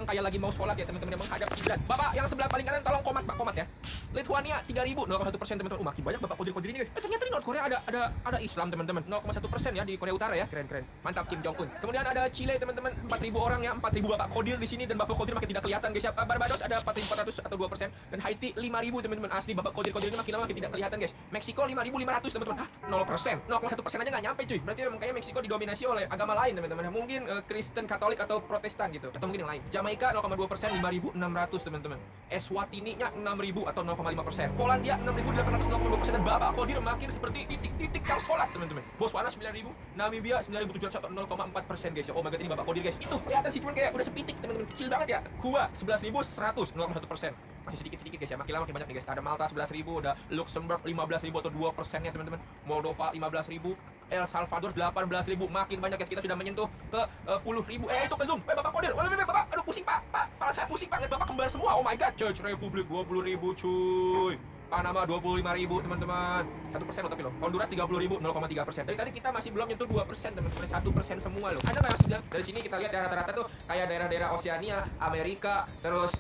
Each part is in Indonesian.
kayak lagi mau sholat ya teman-teman, yang menghadap kiblat. Bapak yang sebelah paling kanan tolong komat Pak, komat ya. Lithuania 3.000, 0,1% teman-teman. Makin banyak Bapak kodir-kodir ini guys. Ternyata di North Korea ada Islam teman-teman. 0,1% ya di Korea Utara ya. Keren. Mantap Kim Jong Un. Kemudian ada Chile teman-teman, 4.000 orang ya, 4.000 Bapak kodir di sini dan Bapak kodir makin tidak kelihatan guys ya. Barbados ada 4.400 atau 2% dan Haiti 5.000 teman-teman. Asli Bapak kodir-kodir ini makin lama makin tidak kelihatan guys. Meksiko 5.500 teman-teman. Hah, 0%. 0,1% aja nggak nyampe cuy. Berarti makanya Meksiko didominasi oleh agama lain teman-teman. Mungkin Kristen, Katolik atau Protestan gitu atau mungkin yang lain. Jamaika 0,2%, 5.600 teman-teman. Eswatini-nya 6.000 atau 0,5%. Polandia 6.800, 0,2% dan Bapak kodir makin seperti titik-titik yang sholat teman-teman. Botswana 9.000, Namibia 9.700 atau 0,4% guys. Oh my god, ini Bapak kodir guys. Itu kelihatan sih cuman kayak udah sepitik teman-teman, kecil banget ya. Kuba 11.100, 0,1%. Masih sedikit-sedikit guys ya, makin lama makin banyak nih guys. Ada Malta 11.000, ada Luxembourg 15.000 atau 2%-nya teman-teman. Moldova 15.000, El Salvador 18.000, makin banyak guys. Kita sudah menyentuh ke 10.000. Itu ke zoom. Bapak kodir. Bapak, aduh pusing Pak. Kepala saya pusing banget. Bapak kembar semua. Oh my god. Church Republic 20.000 cuy. Panama 25.000 teman-teman. 1% loh tapi loh. Honduras 30.000, 0,3%. Dari tadi kita masih belum nyentuh 2% teman-teman. 1% semua loh. Anda nggak masih bilang dari sini kita lihat ya rata-rata tuh kayak daerah-daerah Oseania, Amerika, terus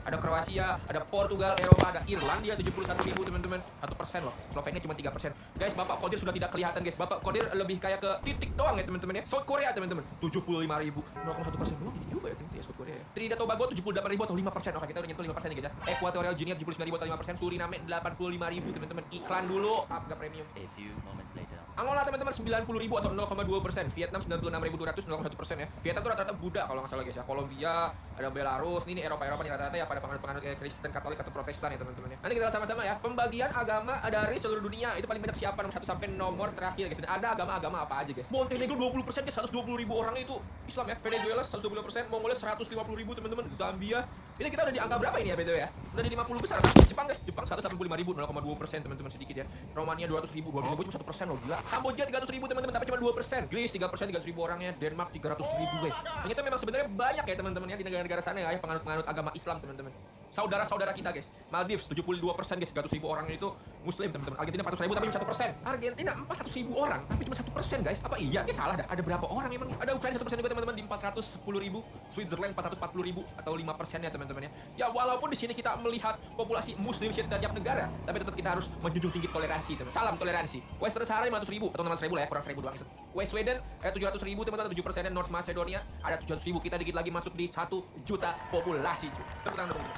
ada Kroasia, ada Portugal, Eropa, ada Irlandia 71.000 teman-teman. 1% loh. Slovenia cuma 3%. Guys, Bapak kodir sudah tidak kelihatan guys. Bapak kodir lebih kayak ke titik doang ya teman-teman ya. South Korea teman-teman 75.000, 0,1% doang gitu juga ya teman-teman ya South Korea. Trinidad Tobago 78.000 atau 5%. Oke, kita udah nyentuh 5% nih guys ya. Equatorial Guinea 79.000 atau 5%. Suriname 85.000 teman-teman. Iklan dulu, harga premium. A few moments later. Angola teman-teman 90.000 atau 0,2%. Vietnam 96.200, 0,1% ya. Vietnam tuh rata-rata Buddha kalau nggak salah guys ya. Kolombia, ada Belarus. Ini Eropa nih rata-rata ya pada penganut-penganut Kristen, Katolik atau Protestan ya teman-teman ya. Nanti kita sama-sama ya. Pembagian agama dari seluruh dunia itu paling banyak siapa nomor 1 sampai nomor terakhir guys. Dan ada agama-agama apa aja guys. Montenegro 20% guys, 120.000 orang itu Islam ya. Venezuela 120%, Mongolia 150.000 teman-teman. Zambia. Ini kita udah di angka berapa ini ya BTW ya? Udah di 50 besar kan? Jepang guys, Jepang 185.000, 0,2% teman-teman sedikit ya. Romania 200.000, 200.000 cuma 1% loh gila. Kamboja 300.000 teman-teman tapi cuma 2%. Greece 3%, 300.000 orangnya. Denmark 300.000 guys. Ternyata memang sebenarnya banyak ya teman-teman ya di negara-negara sana ya penganut-penganut agama Islam teman-teman. Saudara-saudara kita guys. Maldives 72% guys, 300.000 orang itu muslim teman-teman. Argentina 400.000 tapi cuma 1%. Argentina 400.000 orang tapi cuma 1% guys. Apa iya? Ya salah dah. Ada berapa orang emang? Ada Ukraina 1% juga teman-teman di 410.000, Switzerland 440.000 atau 5%-nya teman-teman ya. Ya walaupun di sini kita melihat populasi muslim di tiap negara, tapi tetap kita harus menjunjung tinggi toleransi teman. Salam toleransi. Western Sahara 500.000 atau 600.000 lah ya, kurang 1.000 doang itu. West Sweden 700.000 teman-teman, 7%. North Macedonia ada 700.000. Kita dikit lagi masuk di 1 juta populasi cuy. Tepuk tangan teman-teman.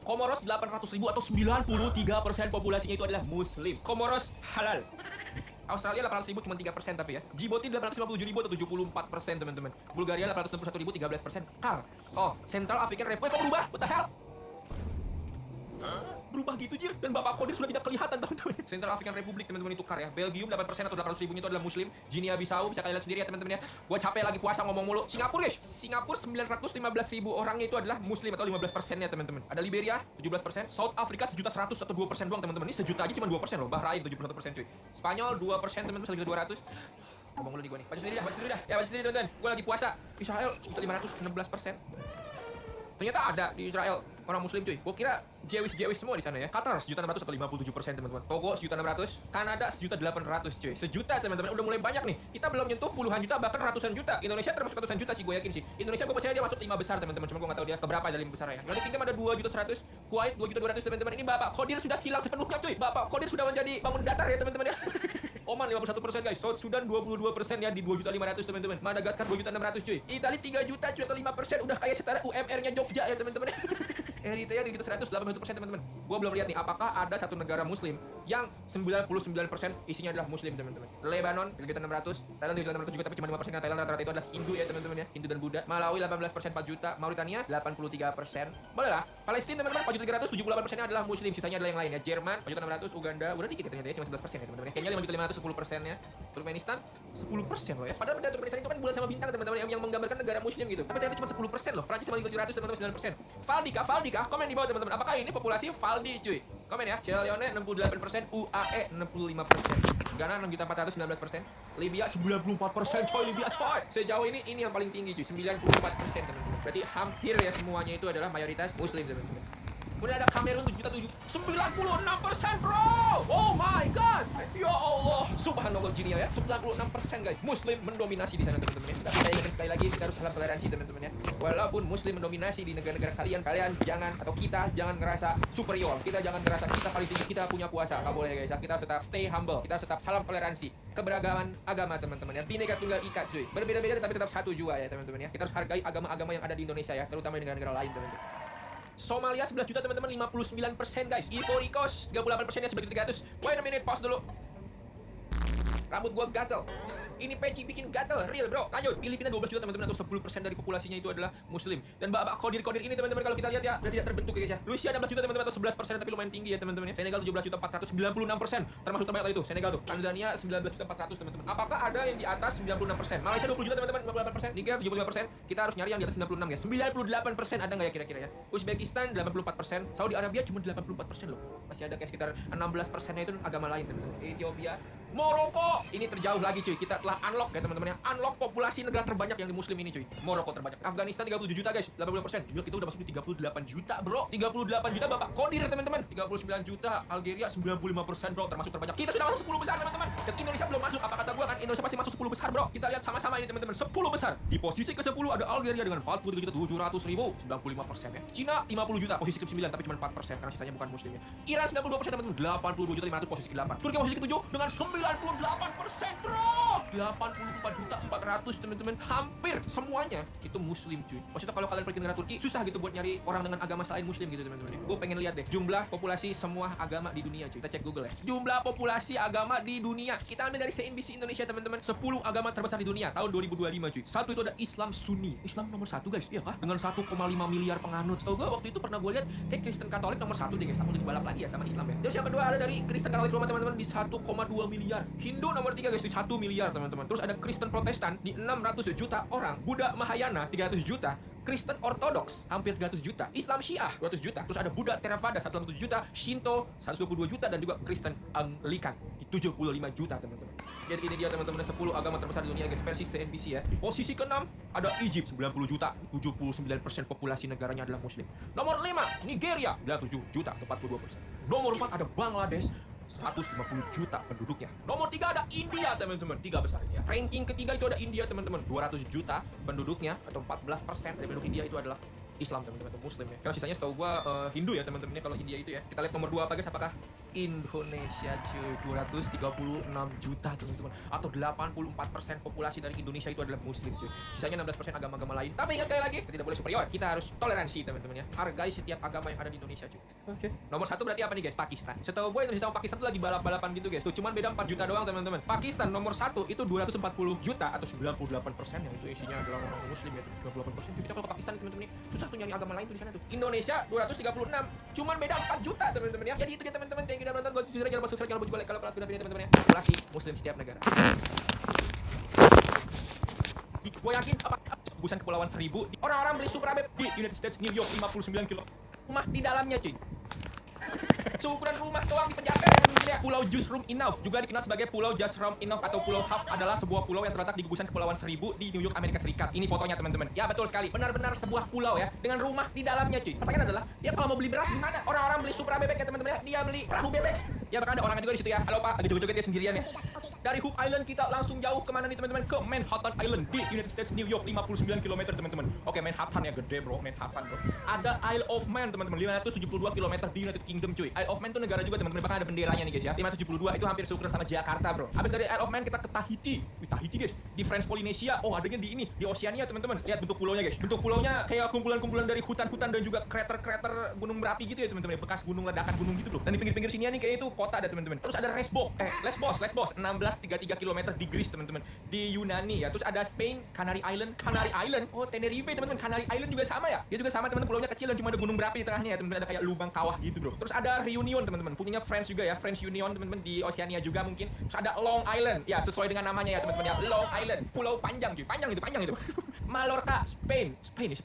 Komoros 800.000 atau 93% populasinya itu adalah muslim. Komoros halal. Australia 800.000 cuma 3% tapi ya. Djibouti 857.000 atau 74% teman-teman. Bulgaria 861.000, 13%. Kar. Oh, Central African Republic kok berubah? What the hell? Berubah gitu jir, dan Bapak kodir sudah tidak kelihatan teman-teman. Central African Republic teman-teman itu kar ya. Belgium 8% atau 800.000 itu adalah muslim. Guinea Bissau bisa kalian lihat sendiri ya teman-teman ya. Gua capek lagi puasa ngomong mulu. Singapura guys, Singapura 915.000 orangnya itu adalah muslim atau 15%-nya teman-teman. Ada Liberia 17%, South Africa 1.100.000 atau 2% doang teman-teman. Ini sejuta aja cuma 2% loh. Bahrain 71% cuy. Spanyol 2% teman-teman, 1.200.000. Ngomong mulu di gua nih. Baca sendiri dah. Ya baca sendiri teman-teman. Gua lagi puasa. Israel 1.500, 16%. Ternyata ada di Israel orang muslim cuy. Gua kira Jewish semua di sana ya. Qatar 1.600.000 atau 57% teman-teman. Togo 1.600.000, Kanada 1.800.000 cuy. Sejuta teman-teman, udah mulai banyak nih. Kita belum nyentuh puluhan juta bahkan ratusan juta. Indonesia termasuk ratusan juta sih gue yakin sih. Indonesia gue percaya dia masuk 5 besar teman-teman. Cuma gue enggak tahu dia keberapa dari 5 besar ya. United Kingdom ada 2.100.000, Kuwait 2.200.000 teman-teman. Ini Bapak kodir sudah hilang sepenuhnya cuy. Bapak kodir sudah menjadi bangun datar ya teman-teman ya. Oman 51% guys. South Sudan 22% ya di 2.500.000 teman-teman. Madagaskar 2.600.000 cuy. Itali 3 juta cuy atau 5%, udah kayak setara UMR-nya Jogja ya teman-teman. Eritrea di 181% teman-teman. Gua belum lihat nih apakah ada satu negara muslim yang 99% isinya adalah muslim teman-teman. Lebanon 3.600, Thailand 3.600 juga tapi cuma 5%. Thailand rata-rata itu adalah Hindu ya teman-teman ya. Hindu dan Buddha. Malawi 18% 4 juta, Mauritania 83%. Boleh lah. Palestina teman-teman 4.300, 78%-nya adalah muslim, sisanya adalah yang lain ya. Jerman 4.600, Uganda udah dikit ya ternyata ya, cuma 11% ya teman-teman. Kenya 5.500, 10%-nya. Turkmenistan 10% loh ya. Padahal benda Turkmenistan itu kan bulan sama bintang teman-teman yang menggambarkan negara muslim gitu. Tapi ternyata cuma 10% loh. Prancis 5.700 teman-teman 9%. Valdika, komen di bawah teman-teman. Apakah ini populasi Valdi cuy? Komen ya. Sierra Leone 68%, UAE 65%. Ghana 6.400, 19%. Libya 94% coy, Libya coy. Sejauh ini yang paling tinggi cuy, 94% teman-teman. Berarti hampir ya semuanya itu adalah mayoritas muslim teman-teman. Kemudian ada Kamerun 7.700.000. 96% bro. Oh my god. Ya Allah. Subhanallah Jinia ya. 96% guys. Muslim mendominasi di sana teman-teman ya. Dan saya ingatkan sekali lagi kita harus salam toleransi teman-teman ya. Walaupun Muslim mendominasi di negara-negara kalian jangan atau kita jangan ngerasa superior. Kita jangan ngerasa kita paling tinggi, kita punya kuasa. Nggak boleh guys. Kita harus tetap stay humble. Kita harus tetap salam toleransi. Keberagaman agama teman-teman ya. Bhinneka Tunggal Ika cuy. Berbeda-beda tapi tetap satu jua ya teman-teman ya. Kita harus hargai agama-agama yang ada di Indonesia ya, terutama di negara-negara lain teman-teman. Somalia 11 juta teman-teman, 59% guys. Ivory Coast 38% ya, sebegitu 300. Wait a minute, pause dulu. Rambut gua gatel. Ini peci bikin gatel, real bro. Lanjut, Filipina 12 juta teman-teman, atau 10% dari populasinya itu adalah Muslim. Dan babak kodir-kodir ini teman-teman kalau kita lihat ya, udah tidak terbentuk ya guys ya. Rusia 16 juta teman-teman, atau 11% tapi lumayan tinggi ya teman-teman ya. Senegal 17 juta 496%, termasuk terbanyak itu. Senegal tuh. Tanzania 19 juta 400 teman-teman. Apakah ada yang di atas 96%? Malaysia 20 juta teman-teman, 58%. Niger 75%. Kita harus nyari yang di atas 96 guys. 98% ada nggak ya kira-kira ya? Uzbekistan 84%. Saudi Arabia cuma 84% loh. Masih ada kayak sekitar 16%-nya itu agama lain teman-teman. Ethiopia, Maroko. Ini terjauh lagi cuy. Kita telah unlock ya teman-teman ya. Unlock populasi negara terbanyak yang di Muslim ini cuy. Maroko terbanyak. Afghanistan 37 juta guys, 80%. Gila, kita udah masuk di 38 juta bro. 38 juta Bapak Kodir teman-teman. 39 juta. Algeria 95% bro, termasuk terbanyak. Kita sudah masuk 10 besar teman-teman. Dan Indonesia belum masuk. Apa kata gua kan? Indonesia pasti masuk 10 besar bro. Kita lihat sama-sama ini teman-teman. 10 besar. Di posisi ke-10 ada Algeria dengan 43.700.000, 95% ya. Cina 50 juta, posisi ke-9 tapi cuma 4% karena sisanya bukan Muslim ya. Iran 92% teman-teman, 82 juta 500, posisi ke-8. Turki posisi ke-7 dengan 98% bro. 84 juta 400 teman-teman, hampir semuanya itu Muslim cuy. Maksudnya kalau kalian pergi ke negara Turki susah gitu buat nyari orang dengan agama selain Muslim gitu teman-teman. Gue pengen lihat deh jumlah populasi semua agama di dunia cuy. Kita cek Google ya. Jumlah populasi agama di dunia. Kita ambil dari CNBC Indonesia teman-teman. 10 agama terbesar di dunia tahun 2025 cuy. Satu itu ada Islam Sunni. Islam nomor 1 guys, iya kah? Dengan 1,5 miliar penganut. Tahu gue waktu itu pernah gue lihat kayak Kristen Katolik nomor 1 deh guys. Aku dibalap lagi ya sama Islam ya. Terus yang kedua ada dari Kristen Katolik Roma teman-teman di 1,2 miliar. Hindu nomor 3 guys di 1 miliar teman-teman. Terus ada Kristen Protestan di 600 juta orang, Buddha Mahayana 300 juta, Kristen Ortodoks hampir 300 juta, Islam Syiah 200 juta, terus ada Buddha Theravada 187 juta, Shinto 122 juta, dan juga Kristen Anglikan di 75 juta teman-teman. Jadi ini dia teman-teman 10 agama terbesar di dunia guys, versi CNBC ya. Di posisi ke-6 ada Egypt 90 juta, 79% populasi negaranya adalah Muslim. Nomor 5 Nigeria 97 juta, 42%. Nomor 4 ada Bangladesh 150 juta penduduknya. Nomor 3 ada India teman-teman, 3 besar ya. Ranking ketiga itu ada India teman-teman, 200 juta penduduknya, atau 14% dari penduduk India itu adalah Islam teman-teman, atau Muslim ya. Karena sisanya setahu gua Hindu ya teman-teman ya kalau India itu ya. Kita lihat nomor 2 apa guys, apakah Indonesia cuy, 236 juta teman-teman, atau 84% populasi dari Indonesia itu adalah Muslim cuy. Sisanya 16% agama-agama lain. Tapi ingat sekali lagi, kita tidak boleh superior. Kita harus toleransi teman-teman ya. Hargai setiap agama yang ada di Indonesia cuy. Oke. Nomor 1 berarti apa nih guys? Pakistan. Setahu gue Indonesia sama Pakistan tuh lagi balap-balapan gitu guys. Tuh cuman beda 4 juta doang teman-teman. Pakistan nomor 1 itu 240 juta, atau 98% yang itu isinya adalah orang Muslim ya. 98%. Kita kalau ke Pakistan teman-teman, susah tuh nyari agama lain tuh di sana tuh. Indonesia 236, cuman beda 4 juta teman-teman ya. Jadi itu dia teman-teman, thank you udah nonton. Gue jujur aja, jangan lupa subscribe, jangan lupa juga like kalau kelas ini teman-teman ya. Populasi Muslim setiap negara. Gue yakin apa gugusan Kepulauan Seribu, orang-orang beli Supra Beb di United States, New York 59 kilo. Rumah di dalamnya cuy. Seukuran rumah doang dipenjara ya. Pulau Just Room Enough, juga dikenal sebagai Pulau Just Room Enough atau Pulau Hub, adalah sebuah pulau yang terletak di gugusan Kepulauan Seribu di New York, Amerika Serikat. Ini fotonya teman-teman. Ya betul sekali, benar-benar sebuah pulau ya, dengan rumah di dalamnya cuy. Pertanyaan adalah, dia kalau mau beli beras gimana? Orang-orang beli Supra bebek ya teman-teman ya, dia beli perahu bebek. Ya bahkan ada orangnya juga di situ ya. Halo Pak, lagi joget-joget dia sendirian ya. Dari Hook Island kita langsung jauh kemana nih teman-teman? Ke Manhattan Island di United States, New York, 59 km teman-teman. Oke, Manhattan ya gede bro, Manhattan bro. Ada Isle of Man teman-teman, 572 km di United Kingdom cuy. Isle of Man tuh negara juga teman-teman, bahkan ada benderanya nih guys ya. 572 itu hampir seukuran sama Jakarta bro. Habis dari Isle of Man kita ke Tahiti. Tahiti guys, di French Polynesia. Oh, adanya di ini, di Oceania teman-teman. Lihat bentuk pulaunya guys. Bentuk pulaunya kayak kumpulan-kumpulan dari hutan-hutan dan juga krater-krater gunung berapi gitu ya teman-teman. Bekas gunung, ledakan gunung gitu bro. Dan di pinggir-pinggir sini nih kayak itu kota ada teman-teman. Terus ada Lesbos 1633 km di Greece teman-teman, di Yunani ya. Terus ada Spain, Canary Island. Oh, Tenerife teman-teman. Canary Island juga sama ya. Dia juga sama teman-teman, pulaunya kecil dan cuma ada gunung berapi di tengahnya ya teman-teman. Ada kayak lubang kawah gitu bro. Terus ada Reunion teman-teman, punyanya France juga ya, French Union teman-teman, di Oceania juga mungkin. Terus ada Long Island ya, sesuai dengan namanya ya teman-teman ya, Long Island, pulau panjang cuy, panjang itu Mallorca, Spain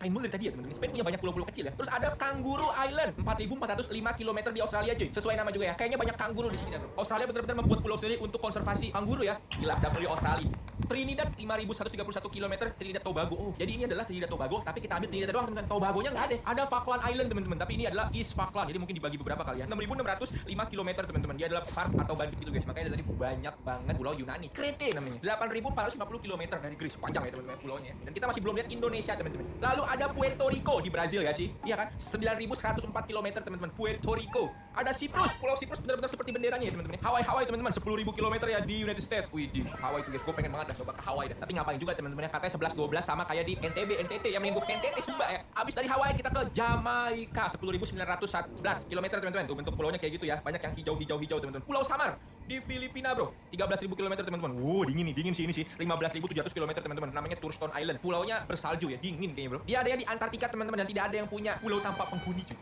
mulu dari tadi ya teman-teman. Spain punya banyak pulau-pulau kecil ya. Terus ada Kangaroo Island, 4.405 km di Australia cuy, sesuai nama juga ya. Kayaknya banyak kanguru di sini ya bro. Australia benar-benar membuat pulau sendiri untuk konservasi kanguru ya. Gila, W Australia. Trinidad 5.131 km, Trinidad Tobago. Oh, jadi ini adalah Trinidad Tobago, tapi kita ambil Trinidad doang teman-teman. Tobagonya nggak ada. Ada Falkland Island teman-teman, tapi ini adalah East Falkland. Jadi mungkin dibagi beberapa kali ya. 6.605 km teman-teman. Dia adalah part atau bagian gitu guys. Makanya tadi banyak banget pulau Yunani. Krete namanya. 8.450 km dari Greece. Panjang ya teman-teman pulaunya. Dan kita masih belum lihat Indonesia teman-teman. Lalu ada Puerto Rico di Brazil ya sih. Iya kan? 9.104 km teman-teman. Puerto Rico. Ada Cyprus. Pulau Cyprus benar-benar seperti benderanya ya teman-teman. Hawaii teman-teman. 10.000 km ya di United States. Wih, di Hawaii tuh guys. Gue pengen banget dah coba ke Hawaii dah. Tapi ngapain juga teman-teman ya, katanya 11-12 sama kayak di NTT yang minggu NTT Sumba ya. Abis dari Hawaii kita ke Jamaika 10.911 km teman-teman. Tuh bentuk pulaunya kayak gitu ya. Banyak yang hijau teman-teman. Pulau Samar di Filipina bro, 13.000 km teman-teman. Wow, dingin sih ini sih. 15.700 km teman-teman. Namanya Tourstone Island. Pulaunya bersalju ya, dingin kayaknya bro. Dia ada yang di Antartika teman-teman, dan tidak ada yang punya pulau tanpa penghuni cuy.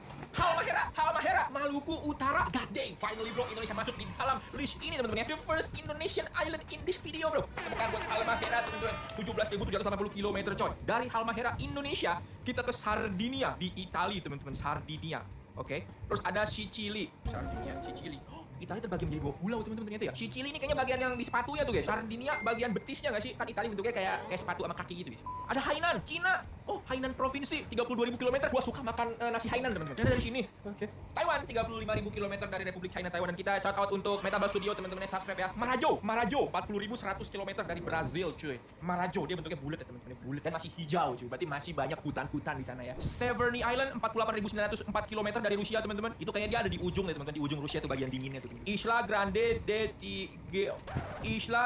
Halmahera, Maluku Utara. God dang, finally bro, Indonesia masuk di dalam list ini teman-teman ya. The first Indonesian island in this video bro. Temukan buat Halmahera teman-teman. 17.780 km coy. Dari Halmahera Indonesia kita ke Sardinia di Italia teman-teman. Sardinia. Oke. Terus ada Sicily. Sicily. Italia terbagi menjadi 2 pulau teman-teman ternyata ya. Sicily ini kayaknya bagian yang di sepatunya tuh guys. Sardinia bagian betisnya nggak sih? Kan Italia bentuknya kayak sepatu sama kaki gitu guys. Ada Hainan, Cina. Oh, Hainan provinsi 32.000 km. Gua suka makan nasi Hainan teman-teman. Dari sini. Oke. Taiwan 35.000 km dari Republik China Taiwan, dan kita shout out untuk Metabel Studio teman-teman yang subscribe ya. Marajo 40.100 km dari Brazil cuy. Marajo dia bentuknya bulat ya teman-teman, bulat dan masih hijau cuy. Berarti masih banyak hutan-hutan di sana ya. Severny Island 48.904 km dari Rusia teman-teman. Itu kayaknya dia ada di ujung ya teman-teman, di ujung Rusia tuh bagian dinginnya tuh. Isla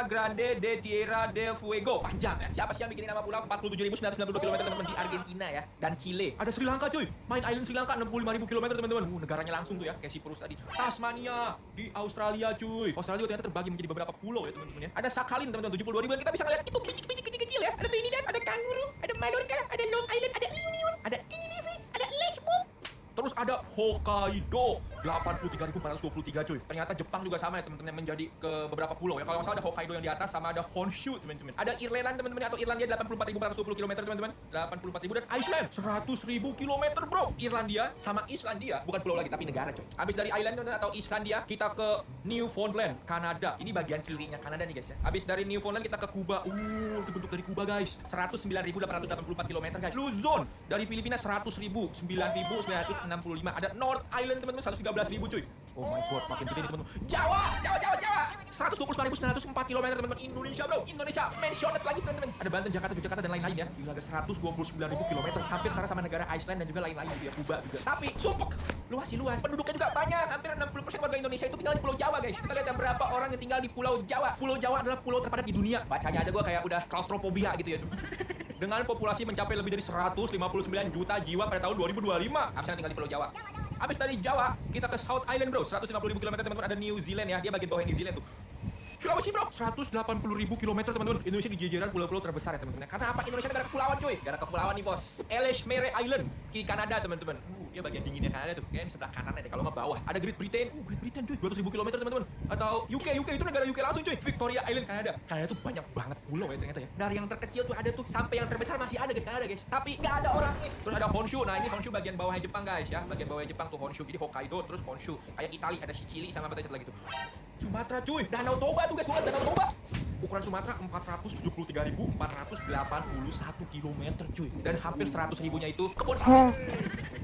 Grande de Tierra del Fuego. Panjang ya. Siapa sih yang bikin nama pulau? 47.992 km teman-teman di Argentina ya. Dan Chile. Ada Sri Lanka cuy. Main island Sri Lanka 65.000 km teman-teman. Negaranya langsung tuh ya, kayak Cyprus tadi. Tasmania di Australia cuy. Australia ternyata terbagi menjadi beberapa pulau ya teman-teman ya. Ada Sakhalin teman-teman 72.000, dan kita bisa ngeliat itu kecil ya. Ada Trinidad, ada Kangaroo, ada Mallorca, ada Long Island, ada Reunion, ada Tenerife, ada Lesbos. Terus ada Hokkaido 83.423 cuy. Ternyata Jepang juga sama ya teman-teman, menjadi ke beberapa pulau ya. Kalau masalah ada Hokkaido yang di atas, sama ada Honshu teman-teman. Ada Ireland teman-teman atau Irlandia 84.420 km teman-teman. 84.000, dan Iceland 100.000 km bro. Irlandia sama Islandia bukan pulau lagi tapi negara coy. Habis dari Ireland atau Islandia kita ke Newfoundland, Kanada. Ini bagian kirinya Kanada nih guys ya. Habis dari Newfoundland kita ke Kuba. Itu bentuk dari Kuba guys. 109.884 km guys. Luzon dari Filipina 100.000, 9.965. Ada North Island teman-teman 113.000 cuy. Oh my god, makin gede nih teman-teman. Jawa 129.904 km teman-teman. Indonesia bro, Indonesia mentioned lagi teman-teman. Ada Banten, Jakarta, Yogyakarta dan lain-lain ya. Gila guys, 129.000 km, hampir setara sama negara Iceland dan juga lain-lain juga, Kuba juga. Tapi sumpek, luas penduduknya juga banyak. Hampir 60% warga Indonesia itu tinggal di Pulau Jawa guys. Kita lihat ada berapa orang yang tinggal di Pulau Jawa. Pulau Jawa adalah pulau terpadat di dunia. Bacanya aja gua kayak udah klaustrofobia gitu ya. Dengan populasi mencapai lebih dari 159 juta jiwa pada tahun 2025. Harusnya tinggal di Pulau Jawa. Habis dari Jawa, kita ke South Island bro. 150.000 km teman-teman. Ada New Zealand ya. Dia bagian bawah New Zealand tuh. Sulawesi bro, 180.000 km teman-teman. Indonesia di jajaran pulau-pulau terbesar ya teman-teman. Karena apa? Indonesia negara kepulauan cuy. Negara kepulauan nih bos. Ellesmere Island di Kanada teman-teman. Dia bagian dinginnya Kanada tuh. Kayaknya di sebelah kanannya deh, kalau nggak bawah. Ada Great Britain. Great Britain cuy, 200.000 km teman-teman. Atau UK itu negara UK langsung cuy. Victoria Island Kanada. Kanada tuh banyak banget pulau ya ternyata ya. Dari yang terkecil tuh ada tuh sampai yang terbesar masih ada guys, Kanada guys. Tapi nggak ada orangnya. Terus ada Honshu. Nah ini Honshu bagian bawahnya Jepang guys ya. Bagian bawahnya Jepang tuh Honshu. Jadi Hokkaido terus Honshu. Kayak Italia ada Sicily sama apa lagi tuh. Sumatera cuy. Danau Toba tuh guys, bukan Danau Toba. Ukuran Sumatera 473.481 km cuy. Dan hampir 100.000-nya itu kebun sawit.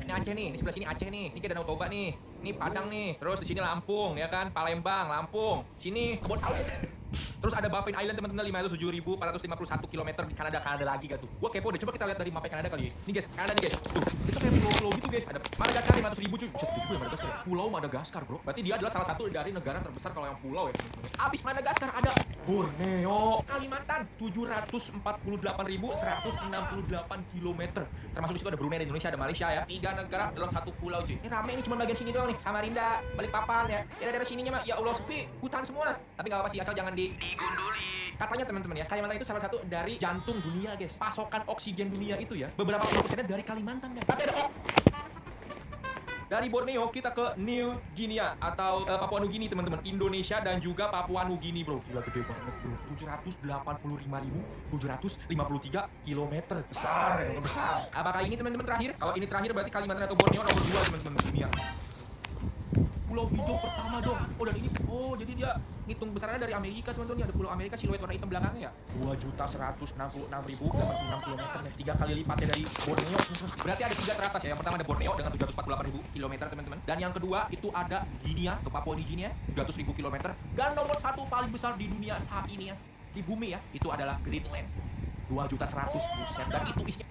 Ini Aceh nih, di sebelah sini Aceh nih. Ini kayak Danau Toba nih. Ini Padang nih. Terus di sini Lampung ya kan, Palembang, Lampung. Sini kebun sawit. Terus ada Baffin Island teman-teman 507.451 km di Kanada lagi kan tuh. Gua kepo deh, coba kita lihat dari map Kanada kali. Nih guys, Kanada nih guys. Tuh, itu kayak pulau-pulau gitu guys. Ada Madagaskar 500.000 cuy. Buset, gitu ya Madagaskar. Pulau Madagaskar, bro. Berarti dia adalah salah satu dari negara terbesar kalau yang pulau ya. Abis Madagaskar ada Borneo, Kalimantan 748.168 km. Termasuk di situ ada Brunei dan Indonesia, ada Malaysia ya. 3 negara dalam satu pulau cuy. Ini rame nih cuma bagian sini doang nih. Samarinda, Balikpapan ya. Daerah-daerah sininya mah ya Allah sepi, hutan semua. Tapi enggak apa-apa sih, asal jangan digunduli. Katanya teman-teman ya, Kalimantan itu salah satu dari jantung dunia guys. Pasokan oksigen dunia itu ya, beberapa puluh persennya dari Kalimantan guys. Tapi ada dari Borneo kita ke New Guinea atau Papua Nugini teman-teman. Indonesia dan juga Papua Nugini bro. Gila gede banget bro. 785.753 km. Besar ya, besar. Apakah ini teman-teman terakhir? Kalau ini terakhir berarti Kalimantan atau Borneo nomor 2 teman-teman dunia. pulau hijau pertama dong. Oh dan ini, jadi dia ngitung besarnya dari Amerika teman-teman. Ada pulau Amerika siluet warna hitam belakangnya ya. 2.166.086 kilometer nih, 3 kali lipatnya dari Borneo. Berarti ada 3 teratas ya. Yang pertama ada Borneo dengan 748.000 kilometer teman-teman. Dan yang kedua itu ada Guinea atau Papua New Guinea 300.000 kilometer. Dan nomor 1 paling besar di dunia saat ini ya, di bumi ya, itu adalah Greenland. 2.100.000 buset. Dan itu isinya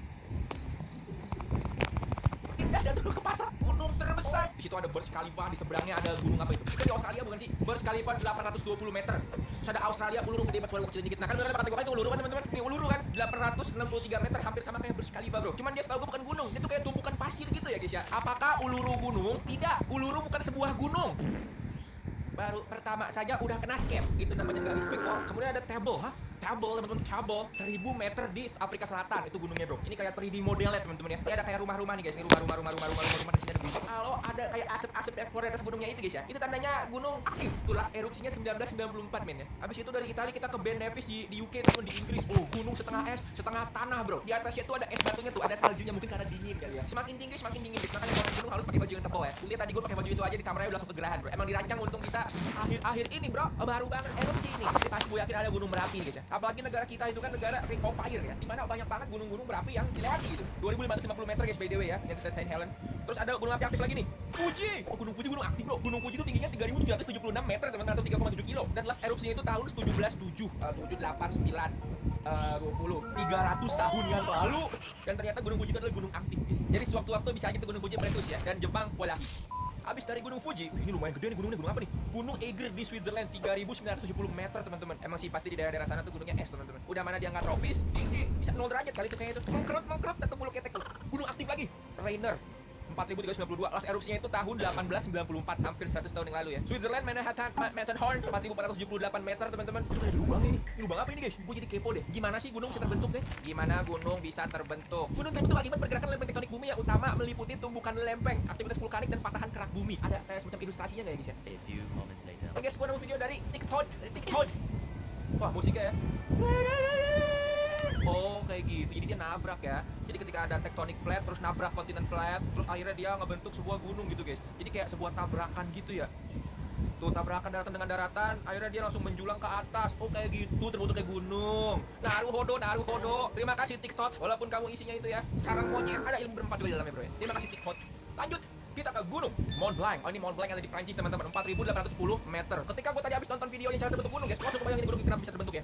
dan dulu ke pasar gunung terbesar. Di situ ada Burj Khalifa, di seberangnya ada gunung apa itu? Itu di Australia bukan sih? Burj Khalifa 820 meter. Terus ada Australia Uluru gede banget, kecil dikit. Nah kan benar kata gue kan itu Uluru kan teman-teman. Ini Uluru kan 863 meter, hampir sama kayak Burj Khalifa bro. Cuman dia setahu gue bukan gunung, itu kayak tumpukan pasir gitu ya guys ya. Apakah Uluru gunung? Tidak, Uluru bukan sebuah gunung. Baru pertama saja udah kena scam, itu namanya nggak respect. Oh, kemudian ada Table, teman-teman, Table 1000 meter di Afrika Selatan, itu gunungnya bro. Ini kayak 3D modelnya teman-teman ya. Ini ada kayak rumah-rumah nih guys, ini rumah di sini ada gunung. Kalau ada kayak asap-asap yang keluar dari atas gunungnya itu guys ya, itu tandanya gunung aktif. Tuh last erupsinya 1994 men ya. Habis itu dari Italia kita ke Ben Nevis di UK teman, di Inggris. Oh, gunung setengah es, setengah tanah bro. Di atasnya tuh ada es batunya tuh, ada saljunya, mungkin karena dingin kali ya. Semakin tinggi makanya kalau gunung harus pakai baju yang tebal ya. Lihat tadi gue pakai baju itu aja di kameranya udah langsung kegerahan bro. Emang dirancang untuk bisa akhir-akhir ini bro, baru banget erupsi ini. Jadi pasti gue yakin ada gunung berapi guys ya. Apalagi negara kita itu kan negara ring of fire ya, dimana banyak banget gunung-gunung berapi yang dilewati gitu. 2.550 meter guys by the way ya, yang Saint Helen. Terus ada gunung api aktif lagi nih, Fuji. Oh gunung Fuji gunung aktif bro. Gunung Fuji itu tingginya 3.776 meter teman-teman, atau 3,7 kilo. Dan last erupsinya itu tahun 1707, 789, 20, 300 tahun yang lalu. Dan ternyata gunung Fuji itu adalah gunung aktif guys. Jadi sewaktu-waktu bisa aja tuh gunung Fuji meletus ya. Dan Jepang walahi. Abis dari gunung Fuji, ini lumayan gede nih gunungnya, gunung apa nih? Gunung Eiger di Switzerland, 3.970 meter teman-teman. Emang sih pasti di daerah-daerah sana tuh gunungnya es teman-teman. Udah mana dia nggak tropis, tinggi, bisa 0 derajat kali itu kayaknya itu. Mengkerut, datang bulu ketek tuh. Gunung aktif lagi, Rainer. 4.392, last erupsinya itu tahun 1894, hampir 100 tahun yang lalu ya. Switzerland, Matterhorn 4.478 meter teman-teman. Itu ada lubang ini. Lubang apa ini guys? Gue jadi kepo deh. Gimana sih gunung bisa terbentuk guys? Gimana gunung bisa terbentuk? Gunung terbentuk akibat pergerakan lempeng tektonik bumi yang utama meliputi tumbukan lempeng, aktivitas vulkanik dan patahan kerak bumi. Ada kayak semacam ilustrasinya nggak ya guys ya? A few moments later. Oke guys, gue nemu video dari TikTok. Wah musiknya ya. Oh kayak gitu, jadi dia nabrak ya. Jadi ketika ada tectonic plate terus nabrak kontinen plate, terus akhirnya dia ngebentuk sebuah gunung gitu guys. Jadi kayak sebuah tabrakan gitu ya. Tuh tabrakan daratan dengan daratan, akhirnya dia langsung menjulang ke atas. Oh kayak gitu, terbentuk kayak gunung. Naruhodo. Terima kasih TikTok. Walaupun kamu isinya itu ya sarang monyet, ada ilmu berempat juga di dalamnya bro ya. Terima kasih TikTok. Lanjut, kita ke gunung Mont Blanc. Oh ini Mont Blanc yang ada di Prancis teman-teman, 4.810 meter. Ketika gue tadi habis nonton videonya cara terbentuk gunung guys, langsung kebayang ini gunung kenapa bisa terbentuk ya.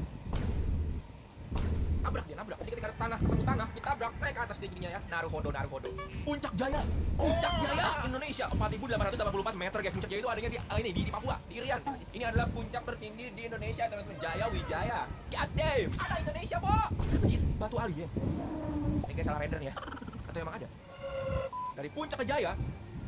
Nabrak. Jadi ketika ketemu tanah, ditabrak, naik ke atas dia jadinya ya. Naruhodo. Puncak Jaya Indonesia 4.884 meter guys. Puncak Jaya itu adanya di Papua, di Irian. Ini adalah puncak tertinggi di Indonesia teman-teman. Jaya Wijaya. God damn, ada Indonesia po. Anjir, batu alien. Ini kayak salah render ya. Atau emang ada? Dari puncak ke Jaya,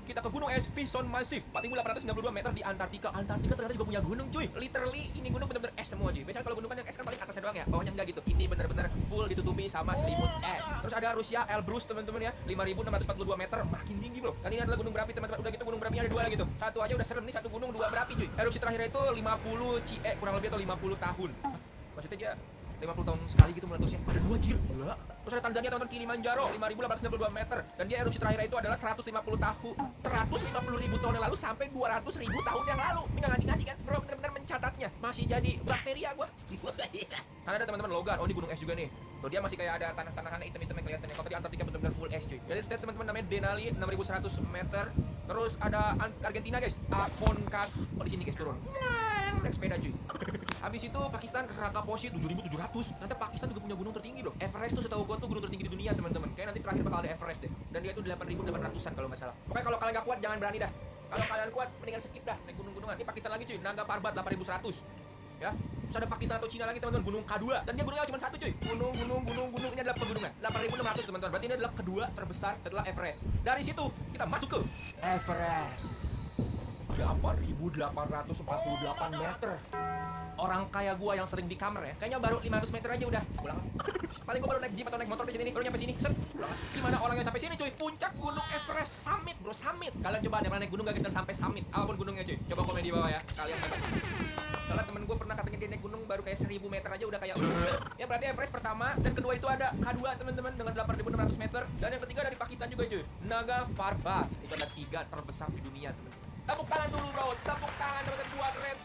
kita ke gunung es Vison Massif 4.892 meter di Antartika. Antartika ternyata juga punya gunung cuy. Literally ini gunung bener-bener es semua cuy. Biasanya kalau gunung kan yang es kan paling atasnya doang ya, bawahnya enggak gitu. Ini bener-bener full ditutupi sama selimut es. Terus ada Rusia Elbrus teman-teman ya, 5.642 meter, makin tinggi bro. Dan ini adalah gunung berapi teman-teman. Udah gitu gunung berapinya ada 2 lagi tuh. Satu aja udah serem nih, satu gunung 2 berapi cuy. Erupsi terakhir itu 50 CE kurang lebih atau 50 tahun. Maksudnya dia 50 tahun sekali gitu meletusnya. Ada 2 jir, gila. Terus ada Tanzania teman-teman, Kilimanjaro 5.892 meter. Dan dia erupsi terakhir itu adalah 150 tahun. 150.000 tahun yang lalu sampai 200.000 tahun yang lalu. Ini nggak ngadi-ngadi kan bro, bener-bener mencatatnya. Masih jadi bakteria gua. Karena ada teman-teman Logan, oh ini gunung es juga nih. Tuh dia masih kayak ada tanah-tanahan hitam-hitam yang kelihatannya. Kalau tadi Antartika bener-bener full es cuy. Jadi stage teman-teman namanya Denali 6.100 meter. Terus ada Argentina guys, Aconcagua. Oh di sini guys turun. Naik sepeda cuy. Habis itu Pakistan Rakaposhi 7.700. Ternyata Pakistan juga punya gunung tertinggi bro. Everest tuh setahu gua tuh gunung tertinggi di dunia teman-teman. Kayak nanti terakhir bakal ada Everest deh. Dan dia itu 8.800-an kalau nggak salah. Pokoknya kalau kalian nggak kuat jangan berani dah. Kalau kalian kuat mendingan skip dah naik gunung-gunungan. Ini Pakistan lagi cuy, Nanga Parbat 8.100. Ya. Terus ada Pakistan atau Cina lagi teman-teman, gunung K2. Dan dia gunungnya cuma satu cuy. Gunung ini adalah pegunungan 8.600 teman-teman. Berarti ini adalah kedua terbesar setelah Everest. Dari situ kita masuk ke Everest. 8.848 meter. Orang kaya gua yang sering di kamar ya, kayaknya baru 500 meter aja udah pulang. Paling gua baru naik jeep atau naik motor di sini, baru nyampe sini. Set, pulang. Gimana orang yang sampai sini cuy? Puncak Gunung Everest Summit, bro, summit. Kalian coba ada pernah naik gunung gak guys dan sampai summit? Apapun gunungnya cuy. Coba komen di bawah ya. Kalian hebat. Soalnya temen gue pernah katanya dia naik gunung baru kayak 1.000 meter aja udah kayak ya berarti Everest pertama, dan kedua itu ada K2 teman-teman dengan 8.600 meter, dan yang ketiga dari Pakistan juga cuy, Naga Parbat. Itu adalah 3 terbesar di dunia teman-teman. Tepuk tangan dulu bro, tepuk tangan teman-teman buat Red.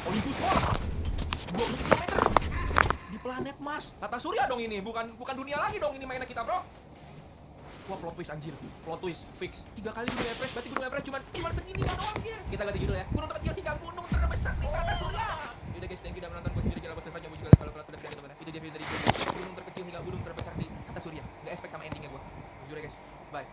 Olympus Mars 20 km di planet Mars. Tata Surya dong ini, bukan dunia lagi dong ini mainnya kita bro. Wah, plot twist anjir, plot twist fix. 3 kali gunung Everest, berarti gunung Everest cuman segini doang anjir. Kita ganti judul ya, gunung terkecil hingga gunung terbesar di Tata Surya. Yaudah guys, thank you udah menonton. Buat video jangan lupa subscribe, juga kalau kelas udah video teman-teman. Itu dia video dari gue, gunung terkecil hingga gunung terbesar di Tata Surya. Gak expect sama endingnya gue. Jujur ya guys, bye.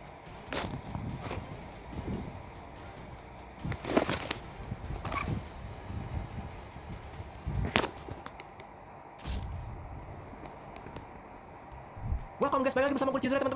Welcome guys, balik lagi bersama Cool Cizre teman-teman.